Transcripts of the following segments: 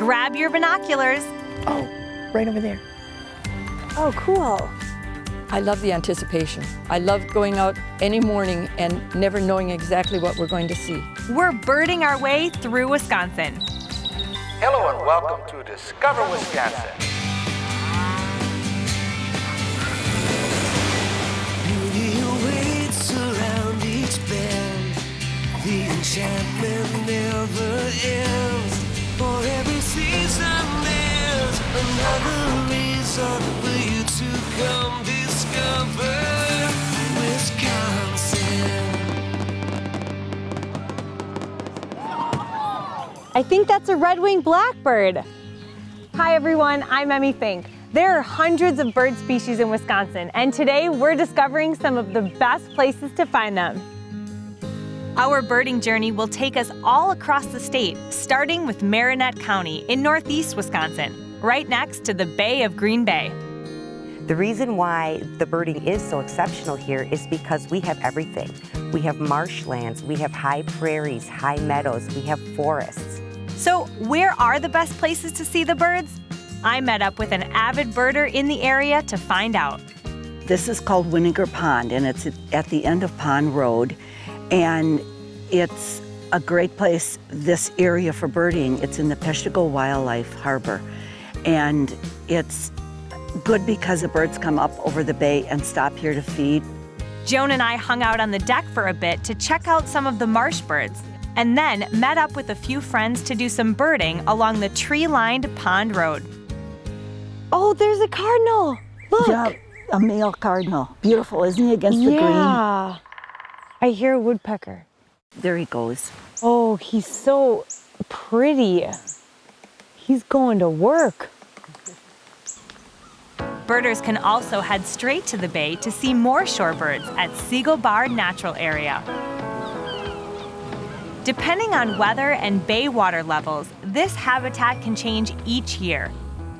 Grab your binoculars. Oh, right over there. Oh, cool. I love the anticipation. I love going out any morning and never knowing exactly what we're going to see. We're birding our way through Wisconsin. Hello and welcome to Discover Wisconsin. Beauty awaits around each bend. The enchantment never ends. For every season there's another reason for you to come discover Wisconsin. I think that's a red-winged blackbird. Hi everyone, I'm Emmy Fink. There are hundreds of bird species in Wisconsin, and today we're discovering some of the best places to find them. Our birding journey will take us all across the state, starting with Marinette County in northeast Wisconsin, right next to the Bay of Green Bay. The reason why the birding is so exceptional here is because we have everything. We have marshlands, we have high prairies, high meadows, we have forests. So where are the best places to see the birds? I met up with an avid birder in the area to find out. This is called Winnegar Pond, and it's at the end of Pond Road. And it's a great place, this area for birding. It's in the Peshtigo Wildlife Harbor. And it's good because the birds come up over the bay and stop here to feed. Joan and I hung out on the deck for a bit to check out some of the marsh birds, and then met up with a few friends to do some birding along the tree-lined Pond Road. Oh, there's a cardinal! Look! Yeah, a male cardinal. Beautiful, isn't he, against the green? Yeah. I hear a woodpecker. There he goes. Oh, he's so pretty. He's going to work. Birders can also head straight to the bay to see more shorebirds at Seagull Bar Natural Area. Depending on weather and bay water levels, this habitat can change each year.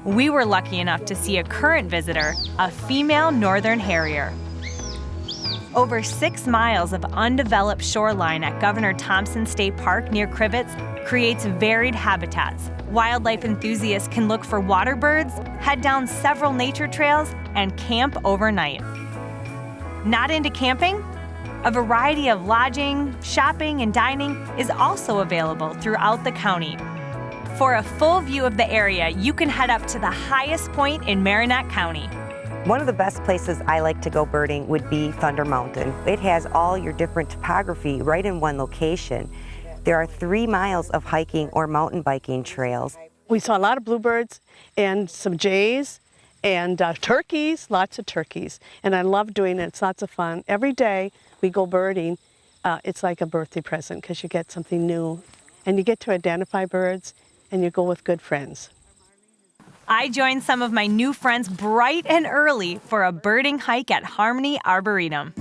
We were lucky enough to see a current visitor, a female northern harrier. Over 6 miles of undeveloped shoreline at Governor Thompson State Park near Crivets creates varied habitats. Wildlife enthusiasts can look for water birds, head down several nature trails, and camp overnight. Not into camping? A variety of lodging, shopping, and dining is also available throughout the county. For a full view of the area, you can head up to the highest point in Marinette County. One of the best places I like to go birding would be Thunder Mountain. It has all your different topography right in one location. There are 3 miles of hiking or mountain biking trails. We saw a lot of bluebirds and some jays and turkeys, lots of turkeys. And I love doing it, it's lots of fun. Every day we go birding, it's like a birthday present because you get something new and you get to identify birds and you go with good friends. I joined some of my new friends bright and early for a birding hike at Harmony Arboretum.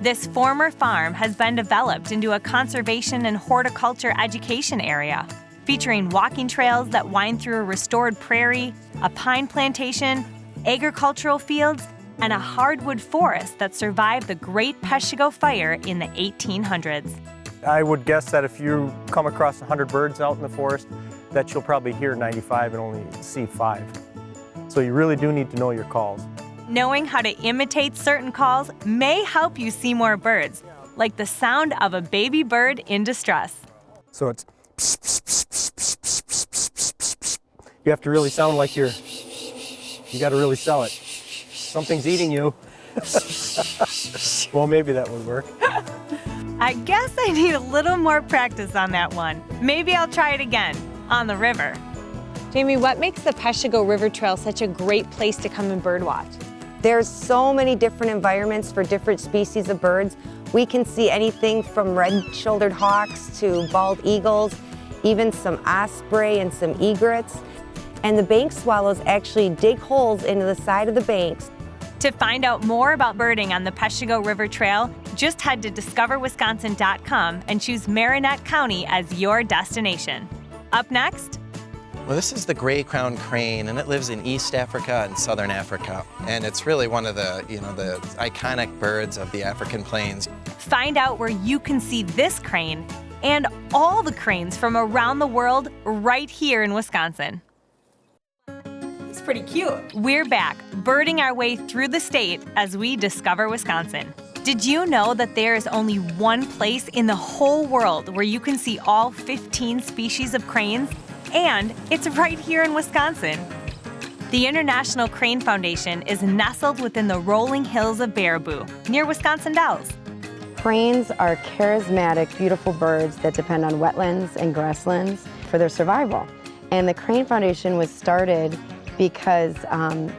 This former farm has been developed into a conservation and horticulture education area, featuring walking trails that wind through a restored prairie, a pine plantation, agricultural fields, and a hardwood forest that survived the Great Peshtigo Fire in the 1800s. I would guess that if you come across 100 birds out in the forest, that you'll probably hear 95 and only see 5. So you really do need to know your calls. Knowing how to imitate certain calls may help you see more birds, like the sound of a baby bird in distress. So it's pss, pss, pss, pss, pss, pss, pss, pss, pss, pss. You have to really sound like you got to really sell it. Something's eating you. Well, maybe that would work. I guess I need a little more practice on that one. Maybe I'll try it again, on the river. Jamie, what makes the Peshtigo River Trail such a great place to come and birdwatch? There's so many different environments for different species of birds. We can see anything from red-shouldered hawks to bald eagles, even some osprey and some egrets. And the bank swallows actually dig holes into the side of the banks. To find out more about birding on the Peshtigo River Trail, just head to discoverwisconsin.com and choose Marinette County as your destination. Up next, Well, this is the gray-crowned crane, and it lives in East Africa and Southern Africa. And it's really one of the, the iconic birds of the African plains. find out where you can see this crane and all the cranes from around the world right here in Wisconsin. It's pretty cute. We're back, birding our way through the state as we discover Wisconsin. Did you know that there is only one place in the whole world where you can see all 15 species of cranes? And it's right here in Wisconsin. The International Crane Foundation is nestled within the rolling hills of Baraboo, near Wisconsin Dells. Cranes are charismatic, beautiful birds that depend on wetlands and grasslands for their survival. And the Crane Foundation was started because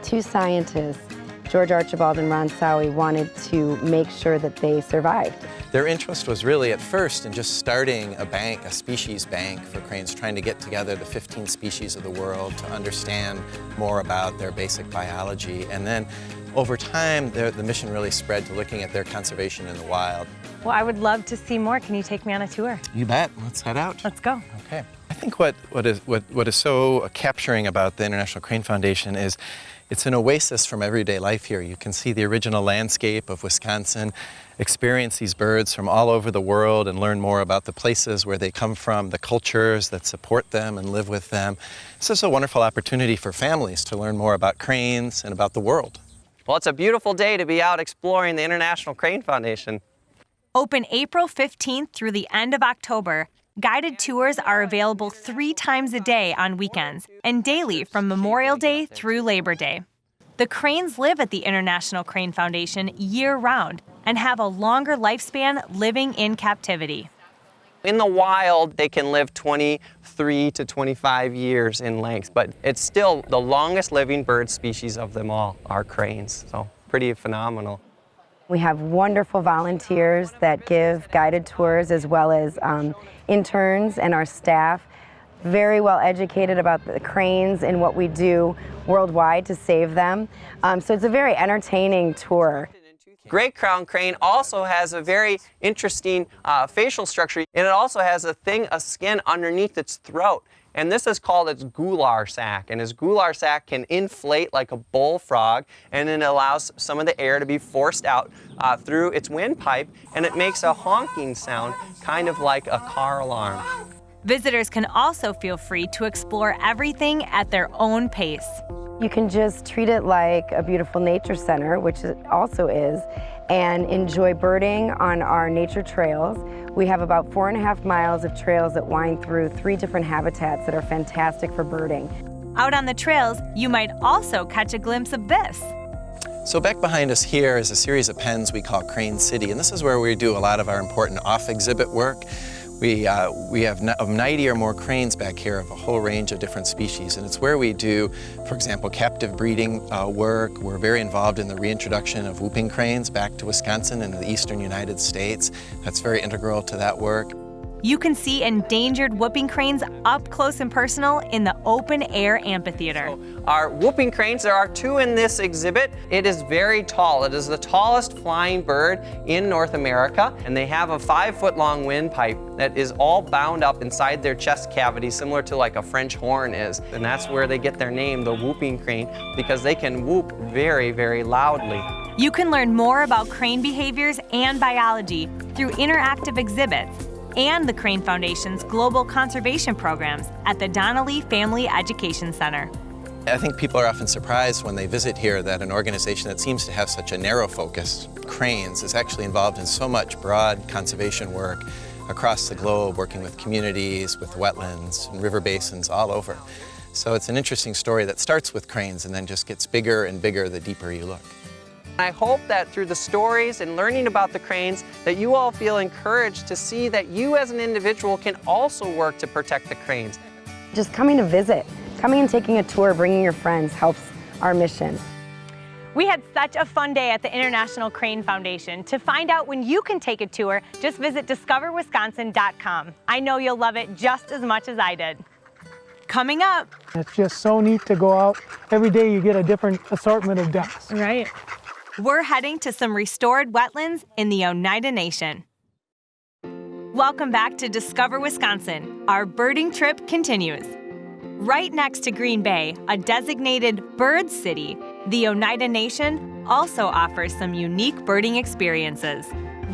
two scientists, George Archibald and Ron Sowie, wanted to make sure that they survived. Their interest was really at first in just starting a bank, a species bank for cranes, trying to get together the 15 species of the world to understand more about their basic biology. And then over time, the mission really spread to looking at their conservation in the wild. Well, I would love to see more. Can you take me on a tour? You bet. Let's head out. Let's go. Okay. I think what is so capturing about the International Crane Foundation is it's an oasis from everyday life here. You can see the original landscape of Wisconsin, experience these birds from all over the world and learn more about the places where they come from, the cultures that support them and live with them. This is a wonderful opportunity for families to learn more about cranes and about the world. Well, it's a beautiful day to be out exploring the International Crane Foundation. Open April 15th through the end of October, guided tours are available 3 times a day on weekends and daily from Memorial Day through Labor Day. The cranes live at the International Crane Foundation year-round and have a longer lifespan living in captivity. In the wild, they can live 23 to 25 years in length, but it's still the longest living bird species of them all, are cranes, so pretty phenomenal. We have wonderful volunteers that give guided tours, as well as interns and our staff, very well educated about the cranes and what we do worldwide to save them. So it's a very entertaining tour. Great crown crane also has a very interesting facial structure, and it also has a skin underneath its throat. And this is called its gular sac, and its gular sac can inflate like a bullfrog, and it allows some of the air to be forced out through its windpipe, and it makes a honking sound, kind of like a car alarm. Visitors can also feel free to explore everything at their own pace. You can just treat it like a beautiful nature center, which it also is, and enjoy birding on our nature trails. We have about 4.5 miles of trails that wind through 3 different habitats that are fantastic for birding. Out on the trails, you might also catch a glimpse of this. So back behind us here is a series of pens we call Crane City, and this is where we do a lot of our important off-exhibit work. We have 90 or more cranes back here of a whole range of different species, and it's where we do, for example, captive breeding work. We're very involved in the reintroduction of whooping cranes back to Wisconsin and the eastern United States. That's very integral to that work. You can see endangered whooping cranes up close and personal in the open-air amphitheater. Our whooping cranes, there are 2 in this exhibit. It is very tall. It is the tallest flying bird in North America, and they have a 5-foot-long windpipe that is all bound up inside their chest cavity, similar to like a French horn is. And that's where they get their name, the whooping crane, because they can whoop very, very loudly. You can learn more about crane behaviors and biology through interactive exhibits and the Crane Foundation's global conservation programs at the Donnelly Family Education Center. I think people are often surprised when they visit here that an organization that seems to have such a narrow focus, cranes, is actually involved in so much broad conservation work across the globe, working with communities, with wetlands and river basins all over. So it's an interesting story that starts with cranes and then just gets bigger and bigger the deeper you look. I hope that through the stories and learning about the cranes, that you all feel encouraged to see that you as an individual can also work to protect the cranes. Just coming to visit, coming and taking a tour, bringing your friends helps our mission. We had such a fun day at the International Crane Foundation. To find out when you can take a tour, just visit discoverwisconsin.com. I know you'll love it just as much as I did. Coming up. It's just so neat to go out. Every day you get a different assortment of ducks. Right. We're heading to some restored wetlands in the Oneida Nation. Welcome back to Discover Wisconsin. Our birding trip continues. Right next to Green Bay, a designated bird city, the Oneida Nation also offers some unique birding experiences.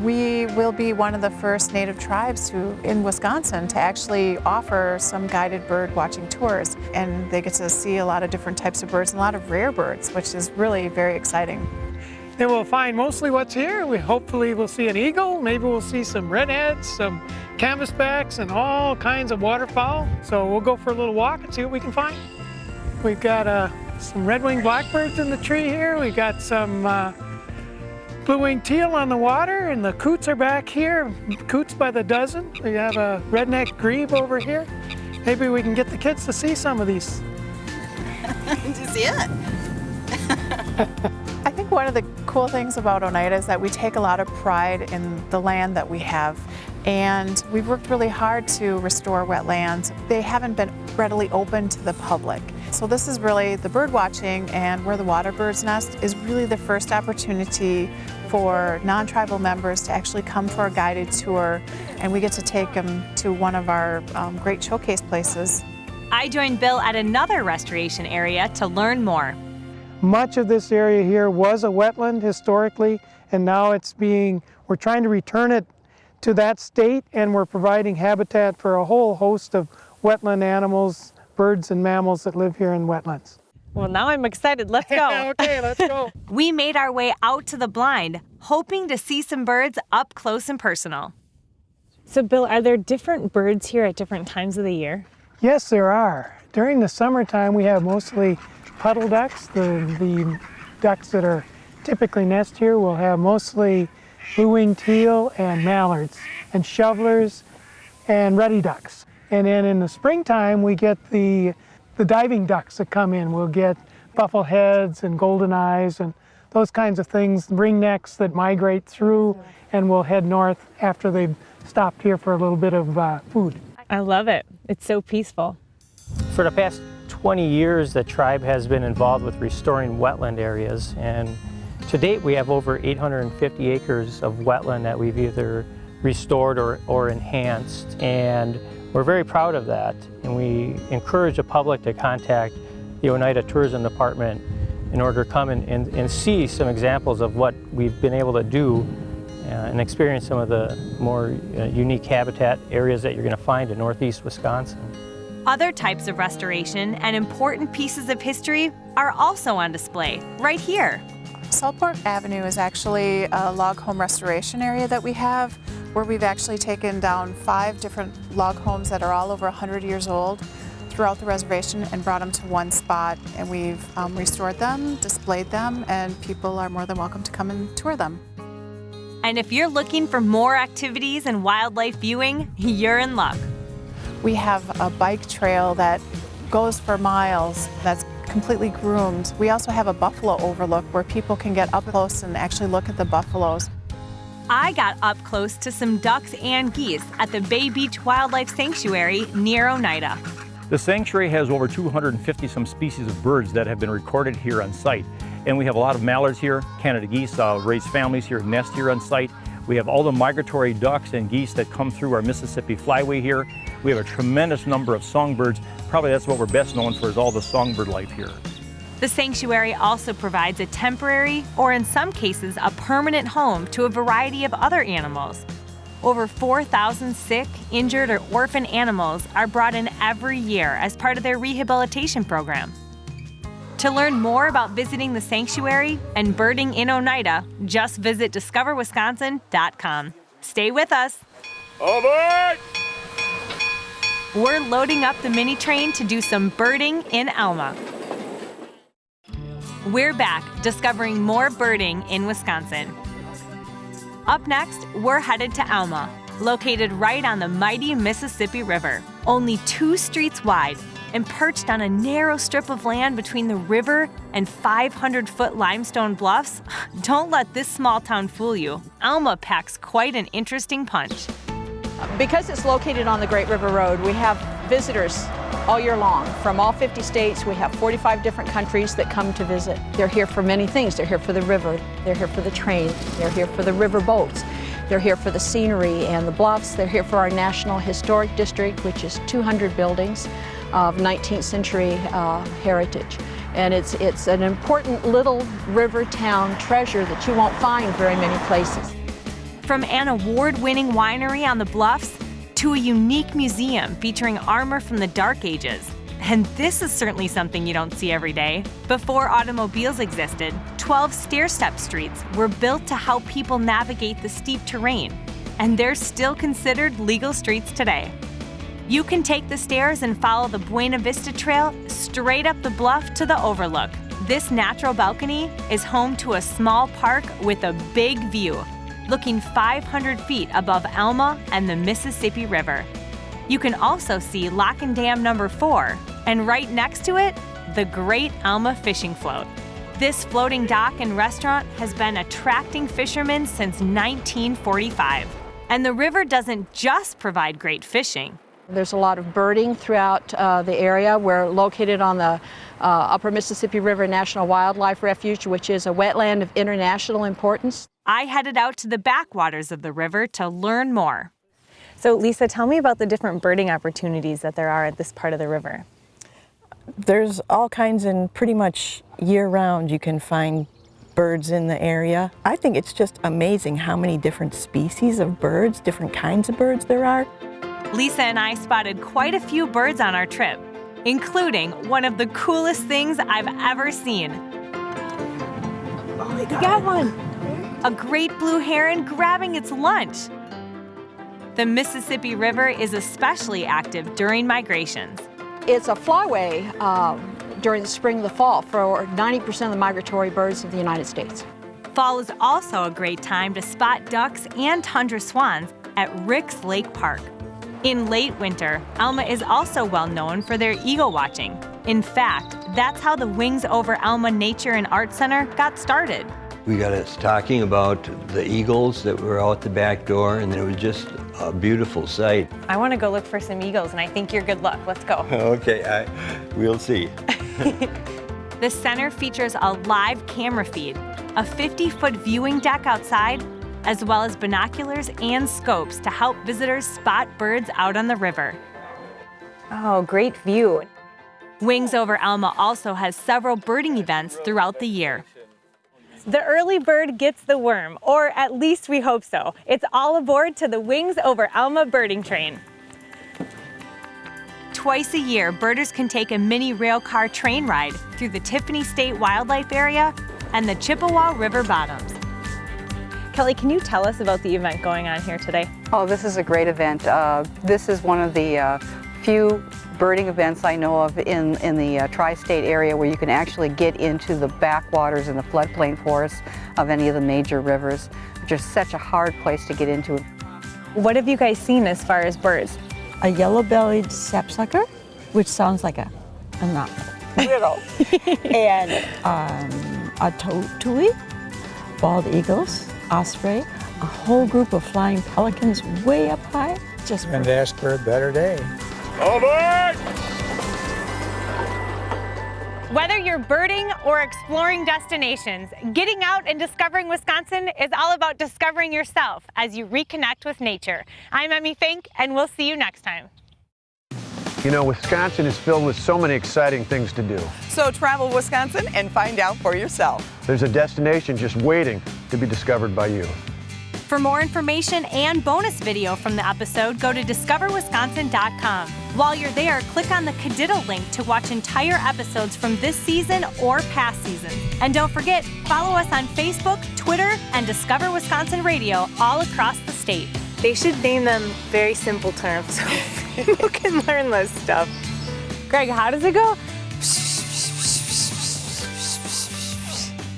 We will be one of the first native tribes in Wisconsin to actually offer some guided bird watching tours, and they get to see a lot of different types of birds and a lot of rare birds, which is really very exciting. Then we'll find mostly what's here. Hopefully we'll see an eagle, maybe we'll see some redheads, some canvasbacks, and all kinds of waterfowl. So we'll go for a little walk and see what we can find. We've got some red-winged blackbirds in the tree here. We've got some blue-winged teal on the water, and the coots are back here, coots by the dozen. We have a redneck grebe over here. Maybe we can get the kids to see some of these. To see it. I think one of the cool things about Oneida is that we take a lot of pride in the land that we have, and we've worked really hard to restore wetlands. They haven't been readily open to the public. So this is really the bird watching, and where the water birds nest is really the first opportunity for non-tribal members to actually come for a guided tour, and we get to take them to one of our great showcase places. I joined Bill at another restoration area to learn more. Much of this area here was a wetland historically, and now we're trying to return it to that state, and we're providing habitat for a whole host of wetland animals, birds and mammals that live here in wetlands. Well, now I'm excited. Let's go. Okay, let's go. We made our way out to the blind, hoping to see some birds up close and personal. So, Bill, are there different birds here at different times of the year? Yes, there are. During the summertime, we have mostly puddle ducks. The ducks that are typically nest here will have mostly blue-winged teal and mallards, and shovelers and ruddy ducks. And then in the springtime, we get the diving ducks that come in. We'll get buffleheads and golden eyes and those kinds of things, ringnecks that migrate through and will head north after they've stopped here for a little bit of food. I love it. It's so peaceful. For the past 20 years, the tribe has been involved with restoring wetland areas, and to date we have over 850 acres of wetland that we've either restored or enhanced, and we're very proud of that, and we encourage the public to contact the Oneida Tourism Department in order to come and see some examples of what we've been able to do and experience some of the more unique habitat areas that you're going to find in northeast Wisconsin. Other types of restoration and important pieces of history are also on display right here. Saltport Avenue is actually a log home restoration area that we have, where we've actually taken down 5 different log homes that are all over 100 years old throughout the reservation and brought them to one spot, and we've restored them, displayed them, and people are more than welcome to come and tour them. And if you're looking for more activities and wildlife viewing, you're in luck. We have a bike trail that goes for miles that's completely groomed. We also have a buffalo overlook where people can get up close and actually look at the buffaloes. I got up close to some ducks and geese at the Bay Beach Wildlife Sanctuary near Oneida. The sanctuary has over 250 some species of birds that have been recorded here on site. And we have a lot of mallards here, Canada geese, raise families here, nest here on site. We have all the migratory ducks and geese that come through our Mississippi flyway here. We have a tremendous number of songbirds. Probably that's what we're best known for, is all the songbird life here. The sanctuary also provides a temporary, or in some cases, a permanent home to a variety of other animals. Over 4,000 sick, injured, or orphan animals are brought in every year as part of their rehabilitation program. To learn more about visiting the sanctuary and birding in Oneida, just visit discoverwisconsin.com. Stay with us. Aboard! We're loading up the mini train to do some birding in Alma. We're back, discovering more birding in Wisconsin. Up next, we're headed to Alma, located right on the mighty Mississippi River, only 2 streets wide, and perched on a narrow strip of land between the river and 500-foot limestone bluffs. Don't let this small town fool you. Alma packs quite an interesting punch. Because it's located on the Great River Road, we have visitors all year long. From all 50 states, we have 45 different countries that come to visit. They're here for many things. They're here for the river, they're here for the train, they're here for the river boats, they're here for the scenery and the bluffs, they're here for our National Historic District, which is 200 buildings of 19th century heritage. And it's an important little river town treasure that you won't find very many places. From an award-winning winery on the bluffs to a unique museum featuring armor from the Dark Ages. And this is certainly something you don't see every day. Before automobiles existed, 12 stair-step streets were built to help people navigate the steep terrain, and they're still considered legal streets today. You can take the stairs and follow the Buena Vista Trail straight up the bluff to the overlook. This natural balcony is home to a small park with a big view, looking 500 feet above Alma and the Mississippi River. You can also see Lock and Dam number 4, and right next to it, the Great Alma Fishing Float. This floating dock and restaurant has been attracting fishermen since 1945. And the river doesn't just provide great fishing. There's a lot of birding throughout the area. We're located on the Upper Mississippi River National Wildlife Refuge, which is a wetland of international importance. I headed out to the backwaters of the river to learn more. So Lisa, tell me about the different birding opportunities that there are at this part of the river. There's all kinds, and pretty much year-round you can find birds in the area. I think it's just amazing how many different species of birds, different kinds of birds there are. Lisa and I spotted quite a few birds on our trip, including one of the coolest things I've ever seen. Oh, we got one! A great blue heron grabbing its lunch. The Mississippi River is especially active during migrations. It's a flyway during the spring and the fall for 90% of the migratory birds of the United States. Fall is also a great time to spot ducks and tundra swans at Ricks Lake Park. In late winter, Alma is also well known for their eagle watching. In fact, that's how the Wings Over Alma Nature and Art Center got started. We got us talking about the eagles that were out the back door, and it was just a beautiful sight. I want to go look for some eagles, and I think you're good luck. Let's go. Okay, we'll see. The center features a live camera feed, a 50-foot viewing deck outside, as well as binoculars and scopes to help visitors spot birds out on the river. Oh, great view. Wings Over Alma also has several birding events throughout the year. The early bird gets the worm, or at least we hope so. It's all aboard to the Wings Over Alma birding train. Twice a year, birders can take a mini railcar train ride through the Tiffany State Wildlife Area and the Chippewa River bottoms. Kelly, can you tell us about the event going on here today? Oh, this is a great event. This is one of the few birding events I know of in the tri-state area where you can actually get into the backwaters and the floodplain forests of any of the major rivers, which is such a hard place to get into. What have you guys seen as far as birds? A yellow-bellied sapsucker, which sounds like a knot. Riddle. And a tui, bald eagles, osprey, a whole group of flying pelicans way up high. Just and ask for a better day. Aboard! Whether you're birding or exploring destinations, getting out and discovering Wisconsin is all about discovering yourself as you reconnect with nature. I'm Emmy Fink, and we'll see you next time. You know, Wisconsin is filled with so many exciting things to do. So travel Wisconsin and find out for yourself. There's a destination just waiting to be discovered by you. For more information and bonus video from the episode, go to discoverwisconsin.com. While you're there, click on the Cadiddle link to watch entire episodes from this season or past seasons. And don't forget, follow us on Facebook, Twitter, and Discover Wisconsin Radio all across the state. They should name them very simple terms so people can learn this stuff. Greg, how does it go?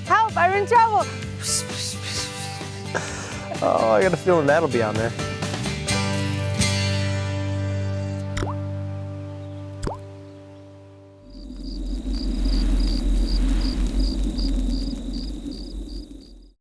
Help, I'm in trouble. Oh, I got a feeling that'll be on there.